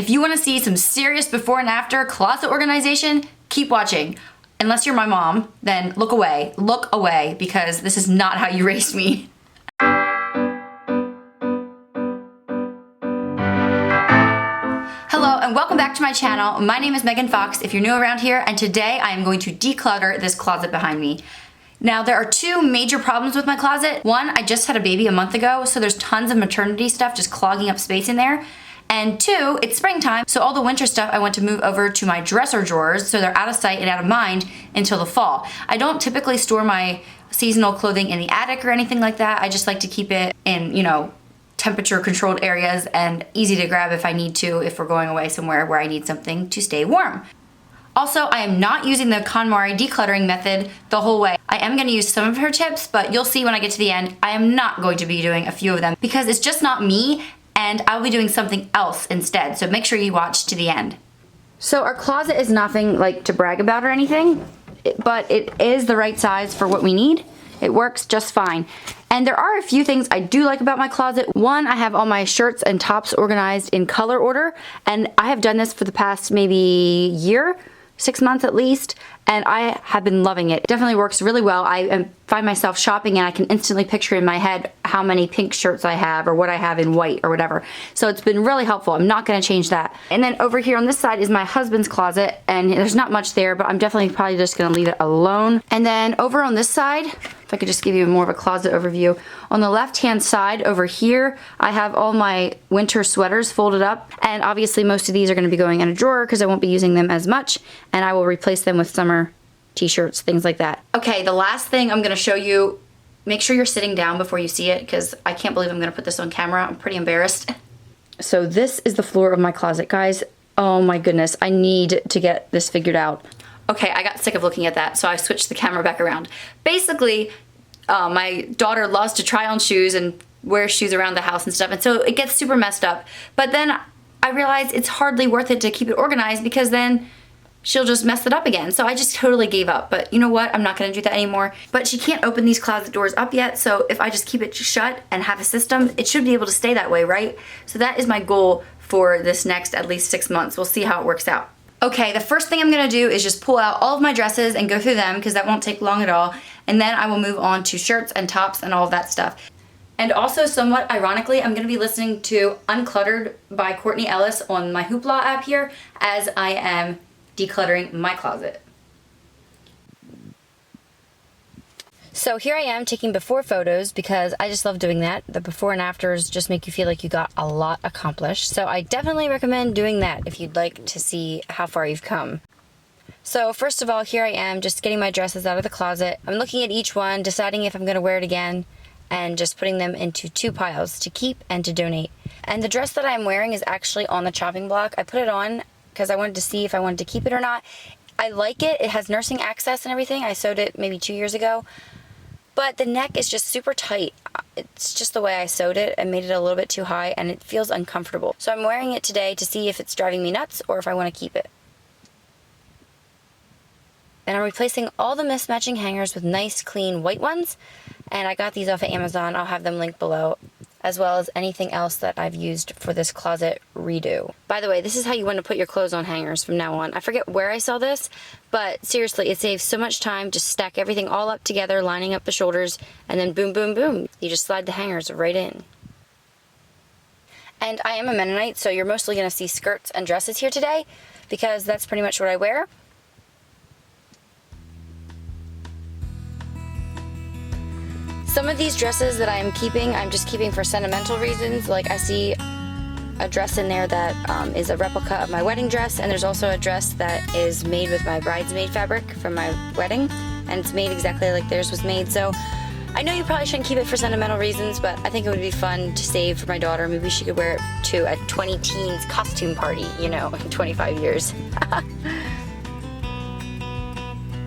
If you want to see some serious before and after closet organization, keep watching. Unless you're my mom, then look away. Look away, because this is not how you raised me. Hello and welcome back to my channel. My name is Megan Fox if you're new around here, and today I am going to declutter this closet behind me. Now there are two major problems with my closet. One, I just had a baby a month ago, so there's tons of maternity stuff just clogging up space in there. And two, it's springtime, so all the winter stuff I want to move over to my dresser drawers so they're out of sight and out of mind until the fall. I don't typically store my seasonal clothing in the attic or anything like that. I just like to keep it in, temperature controlled areas and easy to grab if I need to, if we're going away somewhere where I need something to stay warm. Also, I am not using the KonMari decluttering method the whole way. I am going to use some of her tips, but you'll see when I get to the end, I am not going to be doing a few of them because it's just not me, and I'll be doing something else instead, so make sure you watch to the end. So our closet is nothing like to brag about or anything, but it is the right size for what we need. It works just fine. And there are a few things I do like about my closet. One, I have all my shirts and tops organized in color order, and I have done this for the past maybe year, 6 months at least, and I have been loving it. It definitely works really well. I find myself shopping and I can instantly picture in my head how many pink shirts I have or what I have in white or whatever. So it's been really helpful. I'm not going to change that. And then over here on this side is my husband's closet, and there's not much there, but I'm definitely probably just going to leave it alone. And then over on this side, if I could just give you more of a closet overview. On the left-hand side over here, I have all my winter sweaters folded up, and obviously most of these are going to be going in a drawer because I won't be using them as much, and I will replace them with summer t-shirts, things like that. Okay, the last thing I'm going to show you, make sure you're sitting down before you see it because I can't believe I'm going to put this on camera. I'm pretty embarrassed. So this is the floor of my closet, guys. Oh my goodness, I need to get this figured out. Okay, I got sick of looking at that, so I switched the camera back around. Basically, my daughter loves to try on shoes and wear shoes around the house and stuff, and so it gets super messed up. But then I realized it's hardly worth it to keep it organized because then she'll just mess it up again. So I just totally gave up. But you know what? I'm not going to do that anymore. But she can't open these closet doors up yet, so if I just keep it shut and have a system, it should be able to stay that way, right? So that is my goal for this next at least 6 months. We'll see how it works out. Okay, the first thing I'm going to do is just pull out all of my dresses and go through them because that won't take long at all. And then I will move on to shirts and tops and all of that stuff. And also, somewhat ironically, I'm going to be listening to Uncluttered by Courtney Ellis on my Hoopla app here as I am decluttering my closet. So here I am taking before photos because I just love doing that. The before and afters just make you feel like you got a lot accomplished. So I definitely recommend doing that if you'd like to see how far you've come. So first of all, here I am just getting my dresses out of the closet. I'm looking at each one, deciding if I'm going to wear it again, and just putting them into two piles, to keep and to donate. And the dress that I'm wearing is actually on the chopping block. I put it on because I wanted to see if I wanted to keep it or not. I like it. It has nursing access and everything. I sewed it maybe 2 years ago. But the neck is just super tight. It's just the way I sewed it and made it a little bit too high, and it feels uncomfortable. So I'm wearing it today to see if it's driving me nuts or if I want to keep it. And I'm replacing all the mismatching hangers with nice, clean white ones. And I got these off of Amazon. I'll have them linked below, as well as anything else that I've used for this closet redo. By the way, this is how you want to put your clothes on hangers from now on. I forget where I saw this, but seriously, it saves so much time. Just stack everything all up together, lining up the shoulders, and then boom, boom, boom. You just slide the hangers right in. And I am a Mennonite, so you're mostly going to see skirts and dresses here today, because that's pretty much what I wear. Some of these dresses that I'm just keeping for sentimental reasons. Like I see a dress in there that is a replica of my wedding dress, and there's also a dress that is made with my bridesmaid fabric from my wedding, and it's made exactly like theirs was made. So I know you probably shouldn't keep it for sentimental reasons, but I think it would be fun to save for my daughter. Maybe she could wear it to a 20 teens costume party, in 25 years.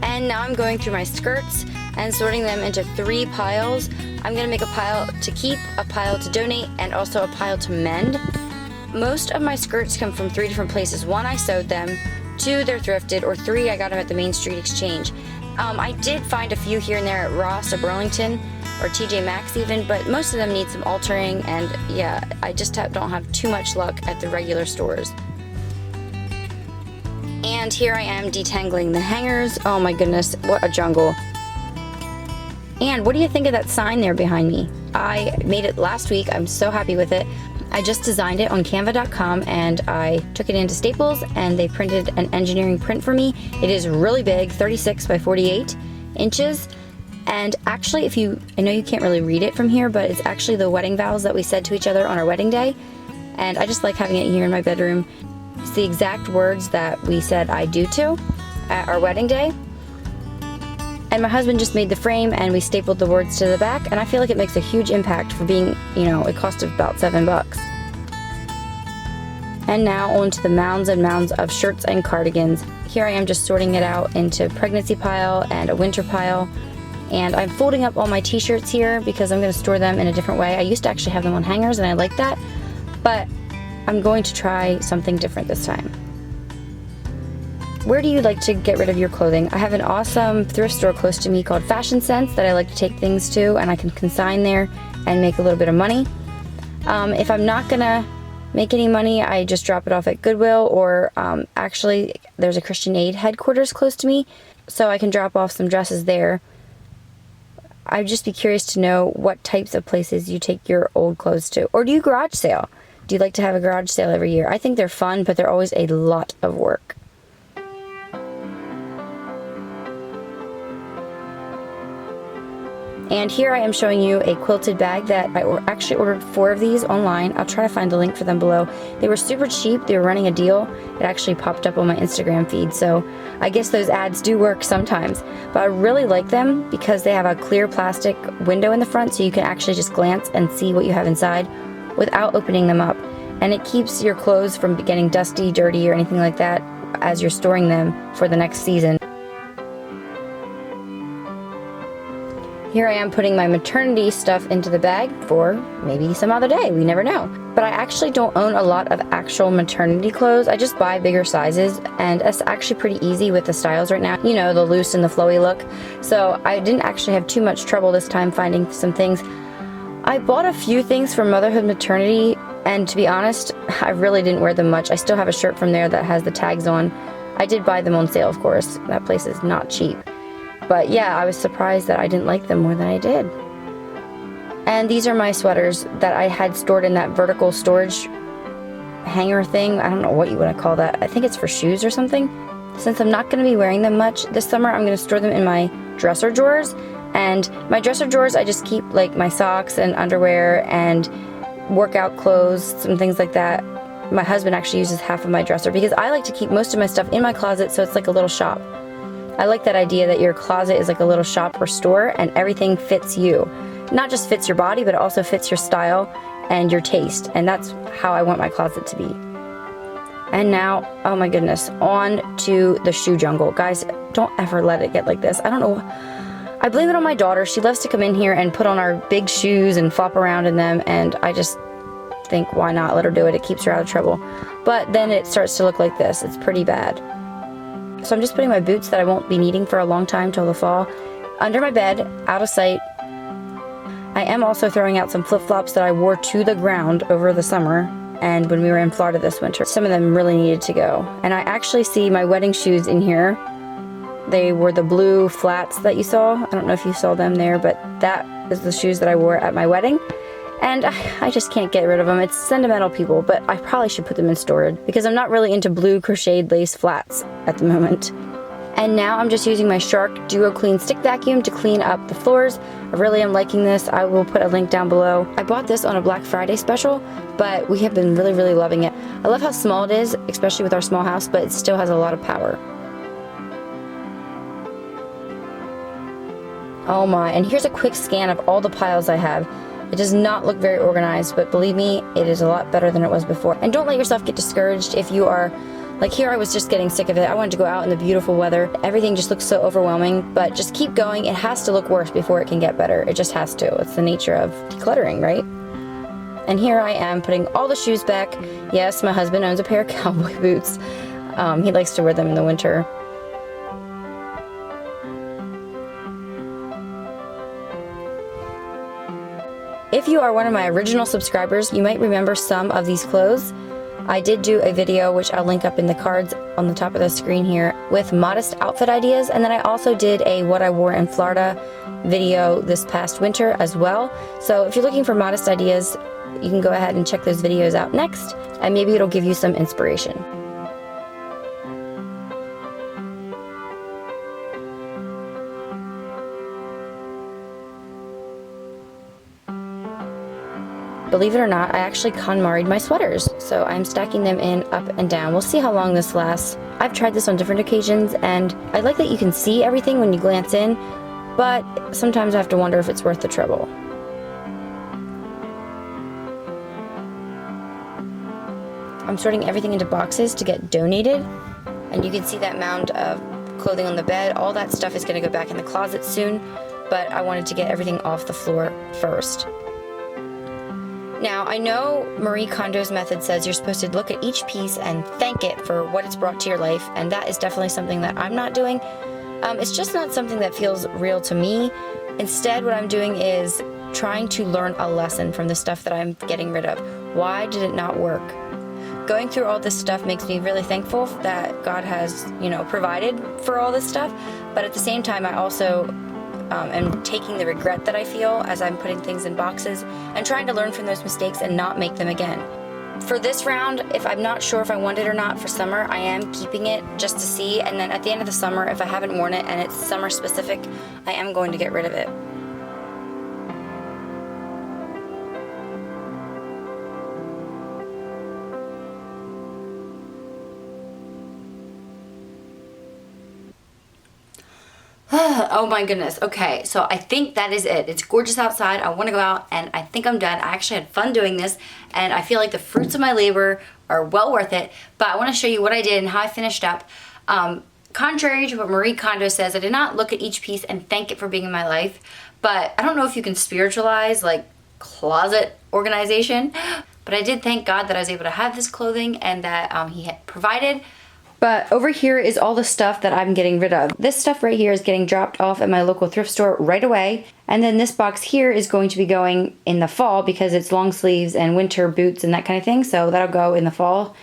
And now I'm going through my skirts and sorting them into 3 piles. I'm going to make a pile to keep, a pile to donate, and also a pile to mend. Most of my skirts come from 3 different places. 1, I sewed them, 2, they're thrifted, or 3, I got them at the Main Street Exchange. I did find a few here and there at Ross or Burlington, or TJ Maxx even, but most of them need some altering, and yeah, I just don't have too much luck at the regular stores. And here I am detangling the hangers. Oh my goodness, what a jungle. And what do you think of that sign there behind me? I made it last week. I'm so happy with it. I just designed it on canva.com and I took it into Staples and they printed an engineering print for me. It is really big, 36 by 48 inches. And actually, I know you can't really read it from here, but it's actually the wedding vows that we said to each other on our wedding day. And I just like having it here in my bedroom. It's the exact words that we said I do to at our wedding day. And my husband just made the frame and we stapled the words to the back, and I feel like it makes a huge impact for being, it cost about $7. And now on to the mounds and mounds of shirts and cardigans. Here I am just sorting it out into pregnancy pile and a winter pile. And I'm folding up all my t-shirts here because I'm going to store them in a different way. I used to actually have them on hangers and I like that, but I'm going to try something different this time. Where do you like to get rid of your clothing? I have an awesome thrift store close to me called Fashion Sense that I like to take things to, and I can consign there and make a little bit of money. If I'm not gonna make any money, I just drop it off at Goodwill, or actually there's a Christian Aid headquarters close to me, so I can drop off some dresses there. I'd just be curious to know what types of places you take your old clothes to. Or do you garage sale? Do you like to have a garage sale every year? I think they're fun, but they're always a lot of work. And here I am showing you a quilted bag that I actually ordered 4 of these online. I'll try to find the link for them below. They were super cheap. They were running a deal. It actually popped up on my Instagram feed, so I guess those ads do work sometimes. But I really like them because they have a clear plastic window in the front, so you can actually just glance and see what you have inside without opening them up. And it keeps your clothes from getting dusty, dirty, or anything like that as you're storing them for the next season. Here I am putting my maternity stuff into the bag for maybe some other day, we never know. But I actually don't own a lot of actual maternity clothes. I just buy bigger sizes, and it's actually pretty easy with the styles right now. The loose and the flowy look. So I didn't actually have too much trouble this time finding some things. I bought a few things for motherhood maternity, and to be honest, I really didn't wear them much. I still have a shirt from there that has the tags on. I did buy them on sale, of course. That place is not cheap. But yeah, I was surprised that I didn't like them more than I did. And these are my sweaters that I had stored in that vertical storage hanger thing. I don't know what you want to call that. I think it's for shoes or something. Since I'm not going to be wearing them much this summer, I'm going to store them in my dresser drawers. And my dresser drawers, I just keep like my socks and underwear and workout clothes, some things like that. My husband actually uses half of my dresser because I like to keep most of my stuff in my closet, so it's like a little shop. I like that idea that your closet is like a little shop or store and everything fits you. Not just fits your body, but it also fits your style and your taste. And that's how I want my closet to be. And now, oh my goodness, on to the shoe jungle. Guys, don't ever let it get like this. I don't know. I blame it on my daughter. She loves to come in here and put on our big shoes and flop around in them. And I just think, why not let her do it? It keeps her out of trouble. But then it starts to look like this. It's pretty bad. So I'm just putting my boots that I won't be needing for a long time till the fall under my bed, out of sight. I am also throwing out some flip-flops that I wore to the ground over the summer and when we were in Florida this winter. Some of them really needed to go. And I actually see my wedding shoes in here. They were the blue flats that you saw. I don't know if you saw them there, but that is the shoes that I wore at my wedding. And I just can't get rid of them. It's sentimental, people, but I probably should put them in storage because I'm not really into blue crocheted lace flats at the moment. And now I'm just using my Shark Duo Clean Stick Vacuum to clean up the floors. I really am liking this. I will put a link down below. I bought this on a Black Friday special, but we have been really, really loving it. I love how small it is, especially with our small house, but it still has a lot of power. Oh my, and here's a quick scan of all the piles I have. It does not look very organized, but believe me, it is a lot better than it was before. And don't let yourself get discouraged if you are, like here I was just getting sick of it. I wanted to go out in the beautiful weather. Everything just looks so overwhelming, but just keep going. It has to look worse before it can get better. It just has to. It's the nature of decluttering, right? And here I am putting all the shoes back. Yes, my husband owns a pair of cowboy boots. He likes to wear them in the winter. If you are one of my original subscribers, you might remember some of these clothes. I did do a video, which I'll link up in the cards on the top of the screen here, with modest outfit ideas, and then I also did a what I wore in Florida video this past winter as well. So if you're looking for modest ideas, you can go ahead and check those videos out next, and maybe it'll give you some inspiration. Believe it or not, I actually KonMari'd my sweaters, so I'm stacking them in up and down. We'll see how long this lasts. I've tried this on different occasions, and I like that you can see everything when you glance in, but sometimes I have to wonder if it's worth the trouble. I'm sorting everything into boxes to get donated, and you can see that mound of clothing on the bed. All that stuff is going to go back in the closet soon, but I wanted to get everything off the floor first. Now, I know Marie Kondo's method says you're supposed to look at each piece and thank it for what it's brought to your life, and that is definitely something that I'm not doing. It's just not something that feels real to me. Instead, what I'm doing is trying to learn a lesson from the stuff that I'm getting rid of. Why did it not work? Going through all this stuff makes me really thankful that God has, provided for all this stuff, but at the same time, I also am taking the regret that I feel as I'm putting things in boxes and trying to learn from those mistakes and not make them again. For this round, if I'm not sure if I want it or not for summer, I am keeping it just to see, and then at the end of the summer, if I haven't worn it and it's summer specific, I am going to get rid of it. Oh my goodness. Okay, so I think that is it. It's gorgeous outside. I want to go out, and I think I'm done. I actually had fun doing this, and I feel like the fruits of my labor are well worth it, but I want to show you what I did and how I finished up. Contrary to what Marie Kondo says, I did not look at each piece and thank it for being in my life, but I don't know if you can spiritualize like closet organization, but I did thank God that I was able to have this clothing and that He had provided. But over here is all the stuff that I'm getting rid of. This stuff right here is getting dropped off at my local thrift store right away. And then this box here is going to be going in the fall because it's long sleeves and winter boots and that kind of thing. So that'll go in the fall.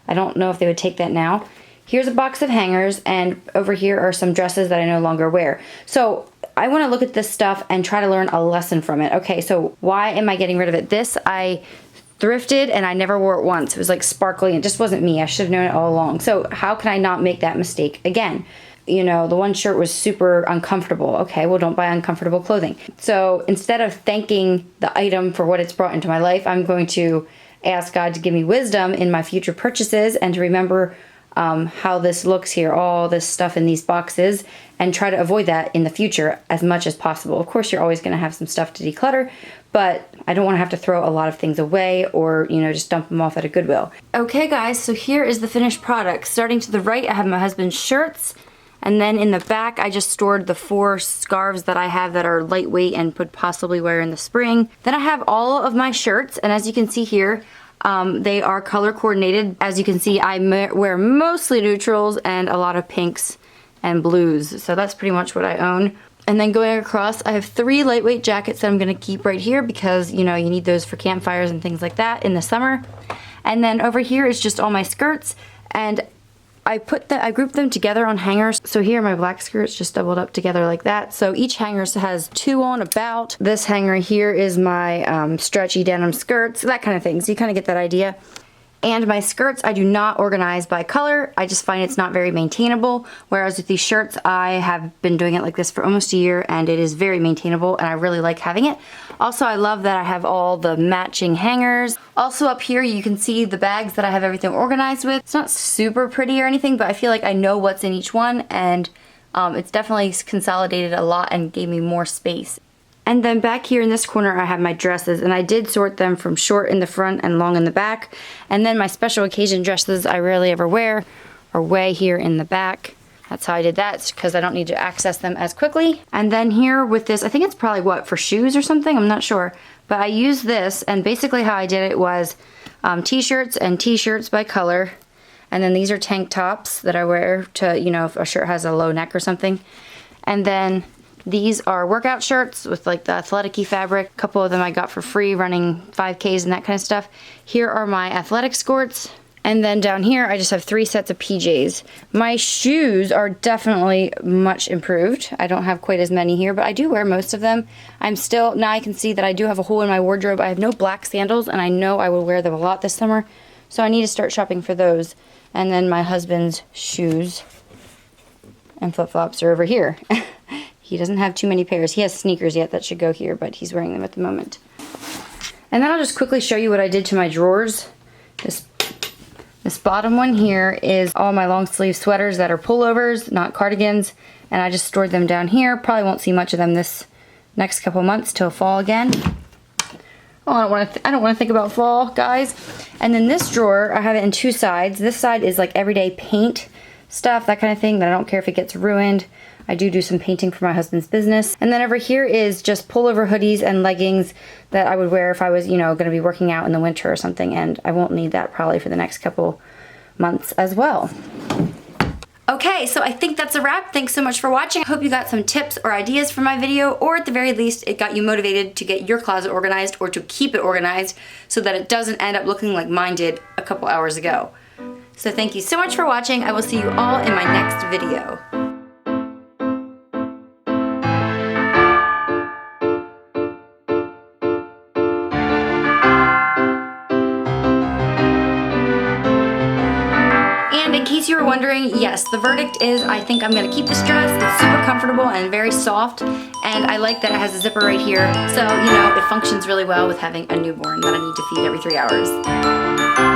I don't know if they would take that now. Here's a box of hangers, and over here are some dresses that I no longer wear. So I want to look at this stuff and try to learn a lesson from it. Okay, so why am I getting rid of it? This I thrifted and I never wore it once. It was like sparkly. It just wasn't me. I should have known it all along. So how can I not make that mistake again? The one shirt was super uncomfortable. Okay, well, don't buy uncomfortable clothing. So instead of thanking the item for what it's brought into my life, I'm going to ask God to give me wisdom in my future purchases and to remember how this looks here, all this stuff in these boxes, and try to avoid that in the future as much as possible. Of course, you're always going to have some stuff to declutter, but I don't want to have to throw a lot of things away or, just dump them off at a Goodwill. Okay, guys, so here is the finished product. Starting to the right, I have my husband's shirts, and then in the back, I just stored the 4 scarves that I have that are lightweight and could possibly wear in the spring. Then I have all of my shirts, and as you can see here, they are color coordinated. As you can see, I wear mostly neutrals and a lot of pinks and blues. So that's pretty much what I own. And then going across, I have 3 lightweight jackets that I'm gonna keep right here because, you need those for campfires and things like that in the summer. And then over here is just all my skirts, and I grouped them together on hangers. So here are my black skirts just doubled up together like that. So each hanger has 2 on about. This hanger here is my stretchy denim skirts, that kind of thing. So you kind of get that idea. And my skirts, I do not organize by color. I just find it's not very maintainable. Whereas with these shirts, I have been doing it like this for almost a year, and it is very maintainable, and I really like having it. Also, I love that I have all the matching hangers. Also up here, you can see the bags that I have everything organized with. It's not super pretty or anything, but I feel like I know what's in each one, and it's definitely consolidated a lot and gave me more space. And then back here in this corner, I have my dresses, and I did sort them from short in the front and long in the back. And then my special occasion dresses I rarely ever wear are way here in the back. That's how I did that, because I don't need to access them as quickly. And then here with this, I think it's probably for shoes or something, I'm not sure. But I used this, and basically how I did it was t-shirts and t-shirts by color. And then these are tank tops that I wear to, if a shirt has a low neck or something. And then these are workout shirts with like the athletic-y fabric. A couple of them I got for free running 5Ks and that kind of stuff. Here are my athletic skirts. And then down here, I just have 3 sets of PJs. My shoes are definitely much improved. I don't have quite as many here, but I do wear most of them. Now I can see that I do have a hole in my wardrobe. I have no black sandals, and I know I will wear them a lot this summer, so I need to start shopping for those. And then my husband's shoes and flip-flops are over here. He doesn't have too many pairs. He has sneakers yet that should go here, but he's wearing them at the moment. And then I'll just quickly show you what I did to my drawers. This bottom one here is all my long sleeve sweaters that are pullovers, not cardigans, and I just stored them down here. Probably won't see much of them this next couple months till fall again. Oh, I don't want to think about fall, guys. And then this drawer, I have it in 2 sides. This side is like everyday paint stuff, that kind of thing, that I don't care if it gets ruined. I do some painting for my husband's business. And then over here is just pullover hoodies and leggings that I would wear if I was, you know, going to be working out in the winter or something, and I won't need that probably for the next couple months as well. Okay, so I think that's a wrap. Thanks so much for watching. I hope you got some tips or ideas from my video, or at the very least, it got you motivated to get your closet organized or to keep it organized so that it doesn't end up looking like mine did a couple hours ago. So thank you so much for watching. I will see you all in my next video. You were wondering, yes, the verdict is I think I'm gonna keep this dress. It's super comfortable and very soft, and I like that it has a zipper right here, so you know it functions really well with having a newborn that I need to feed every 3 hours.